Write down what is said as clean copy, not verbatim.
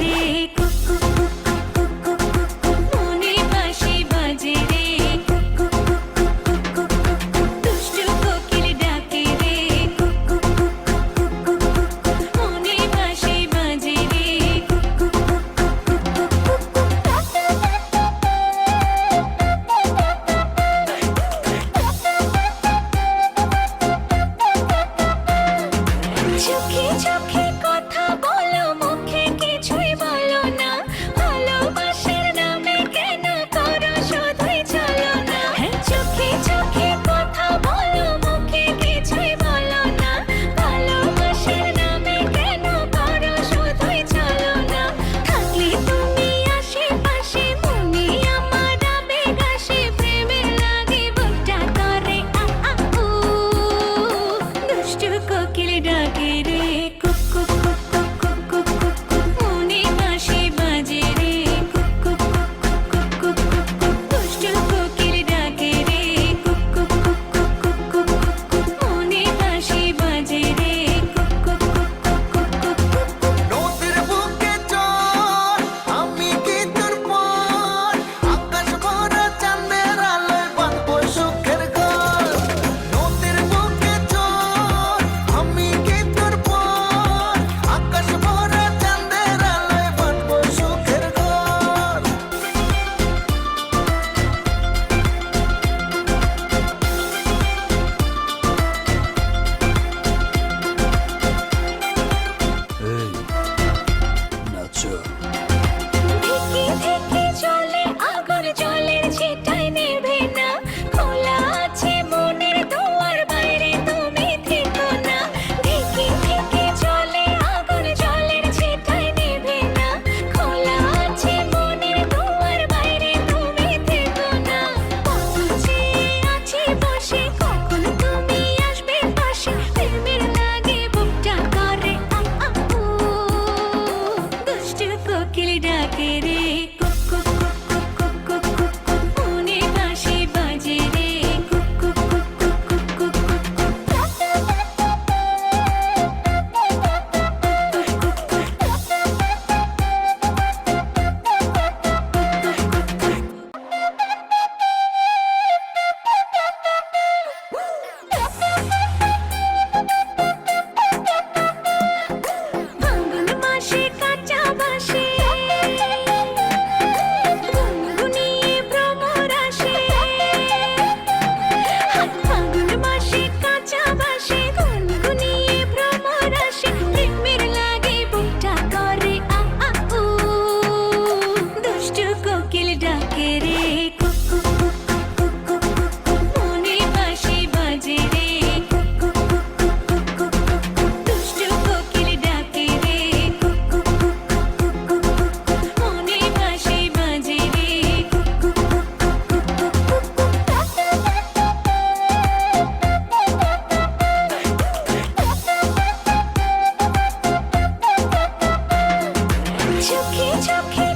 রে কুকু কুকু কুকু কুকু মনে বাঁশি বাজে রে কুকু কুকু কুকু কুকু দুষ্টু কোকিল ডাকে রে কুকু কুকু কুকু কুকু মনে বাঁশি বাজে রে কুকু কুকু কুকু চোখে চোখে কথা বলো মুখে কিছুই বলো না ভালোবাসার নামে কেন করো শুধুই চলো না চোখে চোখে কথা বলো মুখে কিছুই বলো না ভালোবাসার নামে কেন করো শুধুই চলো না থাকলে তুমি আশেপাশে মনে আমার আবেগ আসে প্রেমের লাগে বুকটা করে আ আ উ দুষ্টু কোকিল ডাকে রে কুকু কুকু কুকু কুকু মনে বাঁশি বাজে রে কুকু কুকু কুকু কুকু দুষ্টু কোকিল ডাকে রে কুকু কুকু কুকু কুকু মনে বাঁশি বাজে রে কুকু কুকু কুকু কুকু নদীর বুকে চল আমি কি তোর পর আকাশ ভরা চাঁদের আলোয় বাঁধবো সুখের ঘর নদীর বুকে চল আমি কি তোর পর আকাশ ভরা চাঁদের আলোয় বাঁধবো সুখের ঘর এই নাচো ধিকি ধিকি চলে আগুন জলের ছিটায় নেভে না খোলা আছে মনের দুয়ার বাইরে তুমি থেকো না ধিকি ধিকি চলে আগুন জলের ছিটায় নেভে না খোলা আছে মনের দুয়ার বাইরে তুমি থেকো না পৌঁছে আছি বসে কখন তুমি আসবে পাশে প্রেমের লাগে বুকটা করে আ আ উ দুষ্টু কোকিল ডাকে রে কুকু কুকু কুকু কুকু মনে বাঁশি বাজে রে কুকু কুকু কুকু কুকু ফাল্গুন মাসে কাঁচা বাঁশে গুনগুনিয়ে ভ্রমর আসে ফাল্গুন মাসে কাঁচা বাঁশে গুনগুনিয়ে ভ্রমর আসে প্রেমের লাগে বুকটা করে আ আ উ দুষ্টু কোকিল ডাকে রে কুকু কুকু কুকু কুকু মনে বাঁশি বাজে রে কুকু কুকু কুকু কুকু দুষ্টু কোকিল ডাকে রে কুকু কুকু কুকু কুকু মনে বাঁশি বাজে রে কুকু কুকু কুকু কুকু চোখে চোখে